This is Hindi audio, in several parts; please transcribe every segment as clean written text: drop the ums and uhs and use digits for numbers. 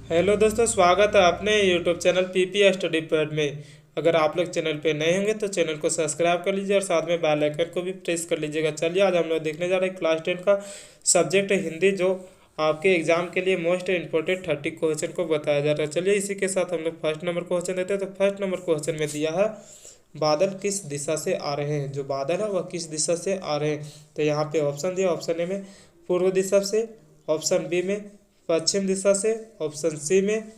हेलो दोस्तों, स्वागत है अपने YouTube channel PP study pad में। अगर आप लोग चैनल पे नए होंगे तो चैनल को सब्सक्राइब कर लीजिए और साथ में बेल आइकन को भी प्रेस कर लीजिएगा। चलिए आज हम लोग देखने जा रहे हैं क्लास 10 का सब्जेक्ट है हिंदी, जो आपके एग्जाम के लिए मोस्ट इंपॉर्टेंट 30 क्वेश्चन को बताया जा रहा है। चलिए इसी के साथ हम लोग फर्स्ट नंबर क्वेश्चन देते हैं। तो फर्स्ट नंबर क्वेश्चन में दिया है बादल किस दिशा से आ रहे हैं। जो बादल है वह किस दिशा से आ रहे हैं। तो यहाँ पे ऑप्शन दिया, ऑप्शन ए में पूर्व दिशा से, ऑप्शन बी में पश्चिम दिशा से, ऑप्शन सी में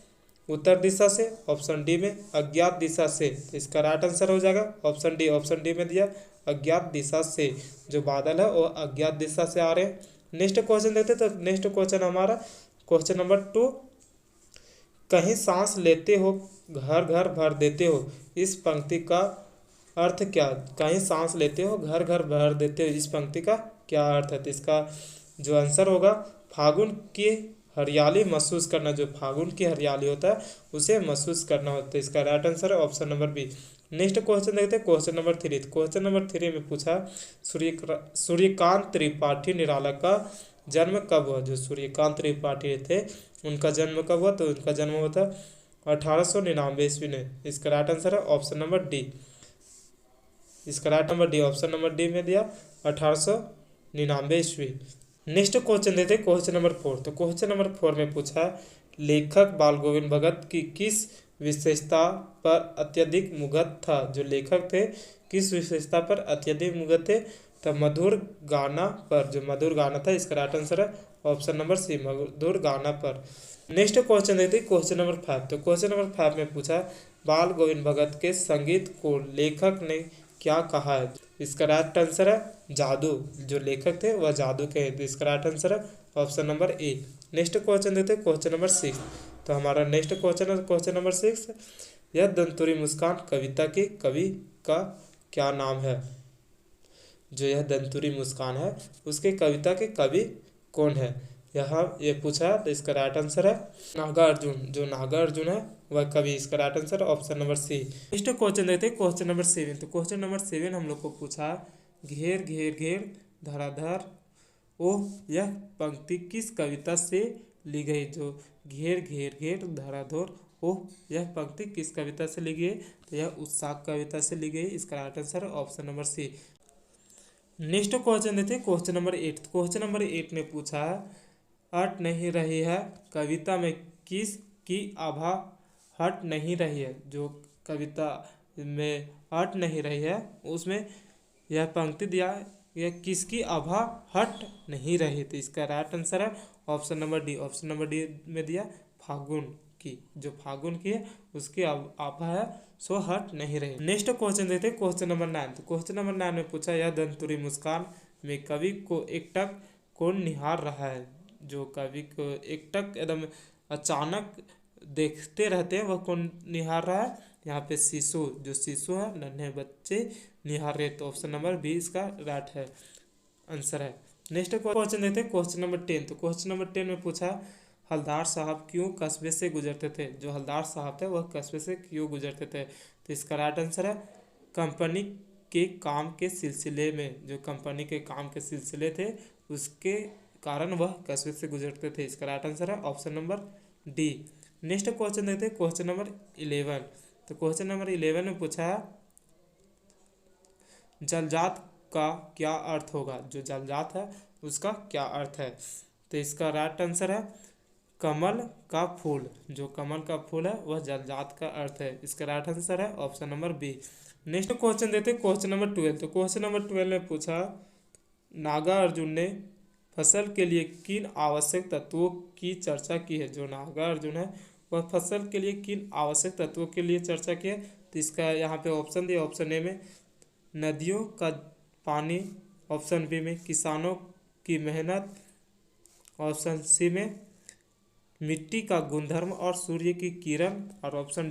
उत्तर दिशा से, ऑप्शन डी में अज्ञात दिशा से। तो इसका राइट आंसर हो जाएगा ऑप्शन डी। ऑप्शन डी में दिया अज्ञात दिशा से। जो बादल है वो अज्ञात दिशा से आ रहे हैं। नेक्स्ट क्वेश्चन देखते हैं। तो नेक्स्ट क्वेश्चन हमारा क्वेश्चन नंबर 2, कहीं सांस लेते हो घर घर भर देते हो, इस पंक्ति का अर्थ क्या। कहीं सांस लेते हो घर घर भर देते हो, इस पंक्ति का क्या अर्थ है। तो इसका जो आंसर होगा फागुन की हरियाली महसूस करना। जो फागुन की हरियाली होता है उसे महसूस करना होता है। इसका राइट आंसर है option number B. Next question देखते हैं क्वेश्चन नंबर 3। क्वेश्चन नंबर 3 में पूछा सूर्यकांत त्रिपाठी निराला का जन्म कब हुआ। जो सूर्यकांत त्रिपाठी थे उनका जन्म कब हुआ। तो उनका जन्म हुआ था 1899 ईस्वी में। इसका राइट आंसर है ऑप्शन नंबर डी। इसका right number D, option number D में दिया 1899 ईस्वी। नेक्स्ट क्वेश्चन देते हैं क्वेश्चन नंबर 4। तो क्वेश्चन नंबर 4 में पूछा लेखक बाल गोविंद भगत की किस विशेषता पर अत्यधिक मुग्ध था। जो लेखक थे किस विशेषता पर अत्यधिक मुग्ध थे। तो मधुर गाना पर। जो मधुर गाना था, इसका राइट आंसर है ऑप्शन नंबर सी, मधुर गाना पर। नेक्स्ट क्वेश्चन देखते हैं क्वेश्चन नंबर 5। तो क्वेश्चन नंबर 5 में पूछा बाल गोविंद भगत के संगीत को लेखक ने क्या कहा है। इसका राइट आंसर है जादू। जो लेखक थे वह जादू के हैं। तो इसका राइट आंसर है option number A. Next question देते हैं क्वेश्चन नंबर 6। तो हमारा नेक्स्ट क्वेश्चन है क्वेश्चन नंबर 6, यह दंतुरी मुस्कान कविता के कवि का क्या नाम है। जो यह दंतुरी मुस्कान है उसके कविता के कवि कौन है, यहाँ ये पूछा है। तो इसका राइट आंसर है नागार्जुन। जो नागार्जुन है वह कवि। इसका right answer option number C. Next question देखते हैं क्वेश्चन नंबर 7। तो क्वेश्चन नंबर 7 हम लोग को पूछा घेर घेर घेर धराधर ओह, यह पंक्ति किस कविता से ली गई। जो घेर घेर घेर धराधर ओह, यह पंक्ति किस कविता से ली गई। तो यह उत्साह कविता से ली गई। इसका राइट आंसर है option number C. Next question देते हैं क्वेश्चन नंबर 8। क्वेश्चन नंबर 8 ने पूछा है अट नहीं रही है कविता में किस की आभा हट नहीं रही है। जो कविता में हट नहीं रही है उसमें यह पंक्ति दिया, यह किसकी आभा हट नहीं रही। तो इसका राइट आंसर है option number D. Option number D में दिया फागुन की। जो फागुन की है उसकी आभा है सो हट नहीं रही। नेक्स्ट क्वेश्चन देते हैं क्वेश्चन नंबर 9। तो क्वेश्चन नंबर 9 में पूछा यह दंतुरी मुस्कान में कवि को एकटक कौन निहार रहा है। जो कवि को एकटक एकदम अचानक देखते रहते हैं वह कौन निहार रहा है। यहाँ पे शिशु, जो शिशु है नन्हे बच्चे निहार रहे। तो ऑप्शन नंबर बी इसका राइट है आंसर है। नेक्स्ट क्वेश्चन देखते हैं क्वेश्चन नंबर 10। तो क्वेश्चन नंबर 10 में पूछा हलदार साहब क्यों कस्बे से गुजरते थे। जो हलदार साहब थे वह कस्बे से क्यों गुजरते थे। तो इसका राइट आंसर है कंपनी के काम के सिलसिले में। जो कंपनी के काम के सिलसिले थे उसके कारण वह कस्बे से गुजरते थे। इसका राइट आंसर है option number D. Next question देखते हैं क्वेश्चन नंबर 11। तो क्वेश्चन नंबर 11 में पूछा है जलजात का क्या अर्थ होगा। जो जलजात है उसका क्या अर्थ है। तो इसका राइट आंसर है कमल का फूल। जो कमल का फूल है वह जलजात का अर्थ है। इसका राइट आंसर है option number B. Next question देते हैं क्वेश्चन नंबर 12। तो क्वेश्चन नंबर 12 में पूछा नागार्जुन ने फसल के लिए किन आवश्यक तत्वों की चर्चा की है। जो नागार्जुन है वह फसल के लिए किन आवश्यक तत्वों के लिए चर्चा की है। तो इसका यहाँ पे ऑप्शन दिया, ऑप्शन ए में नदियों का पानी, ऑप्शन बी में किसानों की मेहनत, ऑप्शन सी में मिट्टी का गुणधर्म और सूर्य की किरण, और ऑप्शन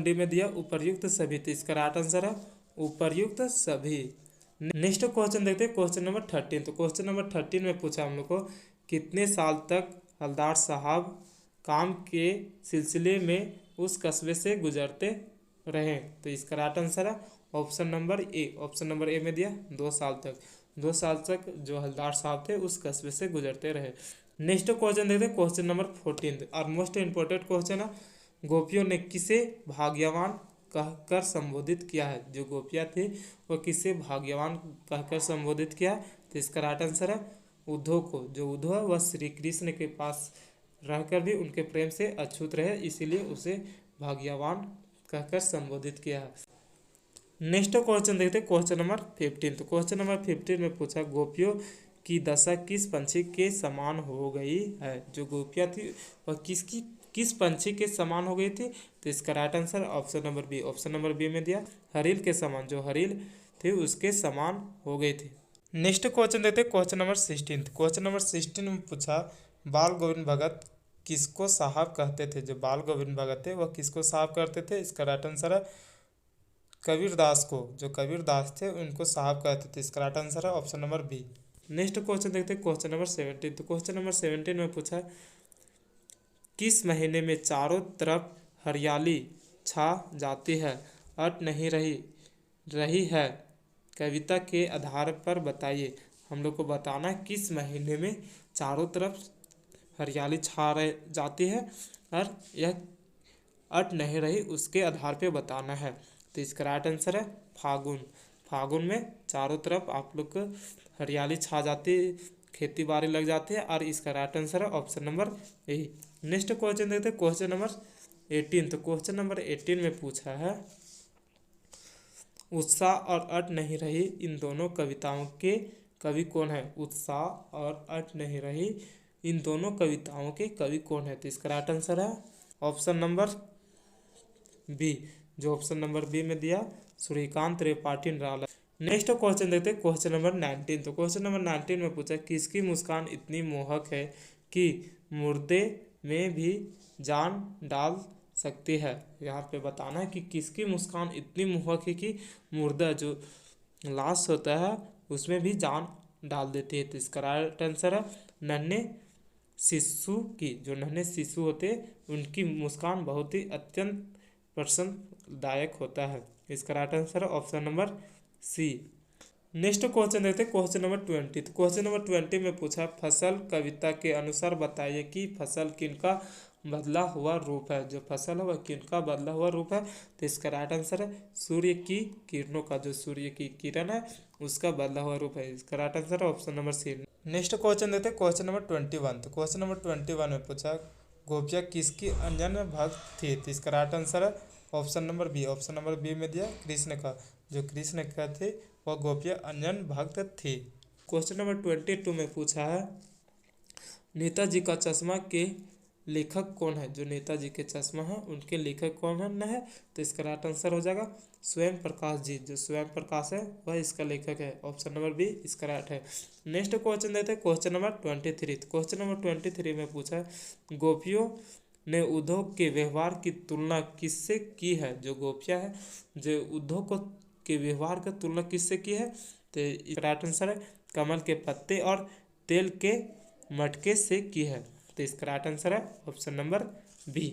डी में दिया उपर्युक्त सभी। तो इसका राइट आंसर है उपर्युक्त सभी। नेक्स्ट क्वेश्चन देखते हैं क्वेश्चन नंबर 13। तो क्वेश्चन नंबर 13 में पूछा हम लोग को कितने साल तक हलदार साहब काम के सिलसिले में उस कस्बे से गुजरते रहे। तो इसका राइट आंसर है option number A. Option number A में दिया 2 साल तक। 2 साल तक जो हलदार साहब थे उस कस्बे से गुजरते रहे। नेक्स्ट क्वेश्चन देखते हैं, क्वेश्चन नंबर 14 और मोस्ट इंपॉर्टेंट क्वेश्चन है, गोपियों ने किसे भाग्यवान कहकर संबोधित किया है। जो गोपियाँ थी वो किसे भाग्यवान कहकर संबोधित किया है, तो इसका राइट आंसर है उद्धव को। जो उद्धव है वह श्री कृष्ण के पास रहकर भी उनके प्रेम से अछूत रहे, इसीलिए उसे भाग्यवान कहकर संबोधित किया है। नेक्स्ट क्वेश्चन देखते हैं, क्वेश्चन नंबर 15। तो क्वेश्चन नंबर 15 में पूछा, गोपियों की दशा किस पंछी के समान हो गई है। जो गोपियाँ थी वह किस पंछी के समान हो गई थी, तो इसका right answer option number B. Option number B में दिया हरील के समान, जो हरील थे उसके समान हो गई थी। नेक्स्ट क्वेश्चन देखते हैं, क्वेश्चन नंबर 16। क्वेश्चन नंबर 16 में पूछा, बाल गोविंद भगत किसको साहब कहते थे। जो बाल गोविंद भगत थे वह किसको साहब करते थे, इसका राइट आंसर है कबीर दास को। जो कबीर दास थे उनको साहब कहते थे, इसका राइट आंसर है option number B. Next question देखते हैं, क्वेश्चन नंबर 17। तो क्वेश्चन नंबर 17 में पूछा, किस महीने में चारों तरफ हरियाली छा जाती है, अट नहीं रही है, कविता के आधार पर बताइए। हम लोग को बताना है किस महीने में चारों तरफ हरियाली छा रह जाती है और यह अट नहीं रही, उसके आधार पे बताना है। तो इसका राइट आंसर है फागुन। फागुन में चारों तरफ आप लोग को हरियाली छा जाती, खेती बाड़ी लग जाती है, और इसका राइट आंसर है option number A. Next question देखते हैं, क्वेश्चन नंबर 18। तो क्वेश्चन नंबर 18 में पूछा है, उत्साह और अट नहीं रही इन दोनों कविताओं के कवि कौन है। उत्साह और अट नहीं रही इन दोनों कविताओं के कवि कौन है, तो इसका राइट आंसर है ऑप्शन नंबर बी। जो ऑप्शन नंबर बी में दिया सूर्यकांत त्रिपाठी निराला। नेक्स्ट क्वेश्चन देखते हैं, क्वेश्चन नंबर 19। तो क्वेश्चन नंबर 19 में पूछा, किसकी मुस्कान इतनी मोहक है कि मुर्दे में भी जान डाल सकती है। यहाँ पे बताना है कि किसकी मुस्कान इतनी मोहक है कि मुर्दा जो लाश होता है उसमें भी जान डाल देती है। तो इसका राइट आंसर है नन्हे शिशु की। जो नन्हे शिशु होते हैं उनकी मुस्कान बहुत ही अत्यंत प्रसन्नदायक होता है। इसका राइट आंसर है option number C. Next question देखते हैं, क्वेश्चन नंबर 20। तो क्वेश्चन नंबर 20 में पूछा, फसल कविता के अनुसार बताइए कि फसल किनका बदला हुआ रूप है। जो फसल है वह किनका बदला हुआ रूप है, तो इसका राइट आंसर है सूर्य की किरणों का। जो सूर्य की किरण है उसका बदला हुआ रूप है, इसका राइट आंसर है option number C. Next question देते हैं, क्वेश्चन नंबर 21। तो क्वेश्चन नंबर 21 में पूछा, गोपियाँ किसकी अंजन भक्त थी, तो इसका राइट आंसर है option number B. Option number B में दिया कृष्ण का। जो कृष्ण का थे वह गोपियाँ अंजन भक्त थी। क्वेश्चन नंबर 22 में पूछा है, नेताजी का चश्मा के लेखक कौन है। जो नेताजी के चश्मा है उनके लेखक कौन है, तो इसका राइट आंसर हो जाएगा स्वयं प्रकाश जी। जो स्वयं प्रकाश है वह इसका लेखक है, ऑप्शन नंबर बी इसका राइट है। नेक्स्ट क्वेश्चन देते हैं, क्वेश्चन नंबर 23। क्वेश्चन नंबर 23 में पूछा है, गोपियों ने उद्धव के व्यवहार की तुलना किससे की है। जो गोपियाँ है जो उद्धव को के व्यवहार की तुलना किससे की है, तो इसका राइट आंसर है कमल के पत्ते और तेल के मटके से की है। तो इसका राइट आंसर है option number B.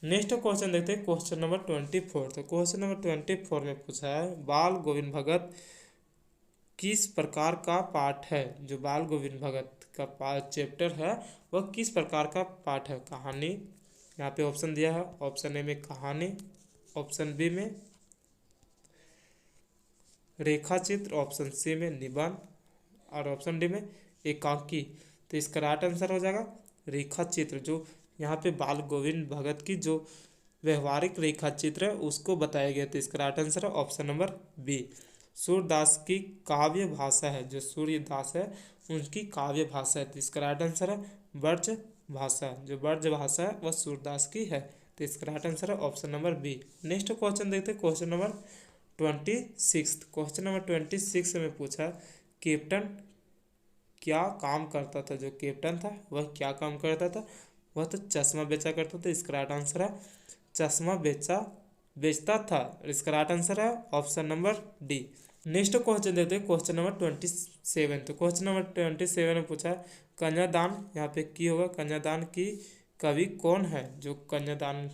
Next question देखते हैं, क्वेश्चन नंबर 24। तो क्वेश्चन नंबर 24 में पूछा है, बाल गोविंद भगत किस प्रकार का पाठ है। जो बाल गोविंद भगत का चैप्टर है वह किस प्रकार का पाठ है। कहानी, यहाँ पे ऑप्शन दिया है, ऑप्शन ए में कहानी, ऑप्शन बी में रेखा चित्र, ऑप्शन सी में निबंध और ऑप्शन डी में एकांकी। तो इसका राइट आंसर हो जाएगा रेखा चित्र। जो यहाँ पे बाल गोविंद भगत की जो व्यवहारिक रेखा चित्र है उसको बताया गया। तो इसका राइट आंसर है ऑप्शन नंबर बी। सूर्यदास की काव्य भाषा है। जो सूर्यदास है उनकी काव्य भाषा है, तो इसका राइट आंसर है ब्रज भाषा। जो ब्रज भाषा है वह सूर्यदास की है, तो इसका राइट आंसर है option number B. Next question देखते हैं, क्वेश्चन नंबर 26। क्वेश्चन नंबर 26 में पूछा, कैप्टन क्या काम करता था। जो कैप्टन था वह क्या काम करता था, वह तो चश्मा बेचा करता था। इसका राइट आंसर है चश्मा बेचता था। इसका राइट आंसर है option number D. Next question देखते हैं, क्वेश्चन नंबर 27। तो क्वेश्चन नंबर 27 में पूछा, कन्यादान, यहाँ पे की होगा कन्यादान की कवि कौन है। जो कन्यादान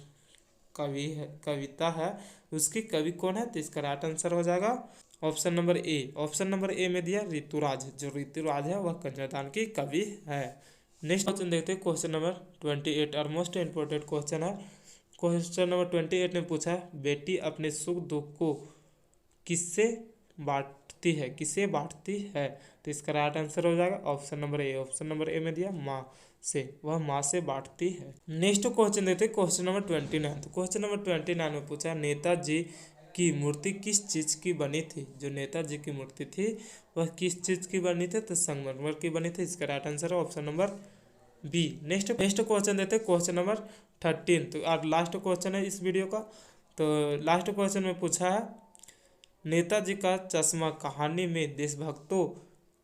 कवि है, कविता है उसकी कवि कौन है, तो इसका राइट आंसर हो जाएगा option number A. Option number A में दिया ऋतुराज, जो ऋतुराज है वह कन्यादान की कवि है। नेक्स्ट क्वेश्चन देखते हैं, क्वेश्चन नंबर 28 और मोस्ट इंपॉर्टेंट क्वेश्चन है। क्वेश्चन नंबर 28 ने पूछा है, बेटी अपने सुख दुख को किससे बांटती है, किसे बांटती है? तो इसका राइट आंसर हो जाएगा option number A. Option number A में दिया माँ से, वह माँ से बांटती है। नेक्स्ट क्वेश्चन देते हैं, क्वेश्चन नंबर 29। तो क्वेश्चन नंबर 29 में पूछा, नेताजी की मूर्ति किस चीज़ की बनी थी? जो नेताजी की मूर्ति थी वह किस चीज़ की बनी थी? तो संगमरमर की बनी थी। इसका राइट आंसर है option number B. Next question देते हैं, क्वेश्चन नंबर 13। तो अब लास्ट क्वेश्चन है इस वीडियो का। तो लास्ट क्वेश्चन में पूछा है, नेताजी का चश्मा कहानी में देशभक्तों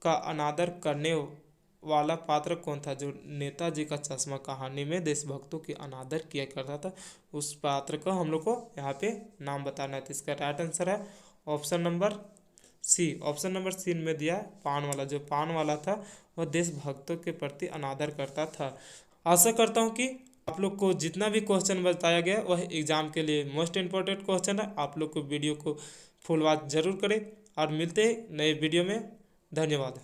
का अनादर करने वाला पात्र कौन था? जो नेताजी का चश्मा कहानी में देशभक्तों की अनादर किया करता था, उस पात्र का हम लोग को यहाँ पे नाम बताना है। तो इसका राइट आंसर है option number C. Option number C में दिया पान वाला, जो पान वाला था वह देशभक्तों के प्रति अनादर करता था। आशा करता हूँ कि आप लोग को जितना भी क्वेश्चन बताया गया वह एग्जाम के लिए मोस्ट इंपॉर्टेंट क्वेश्चन है। आप लोग को वीडियो को फुल वॉच जरूर करें और मिलते हैं नए वीडियो में। धन्यवाद।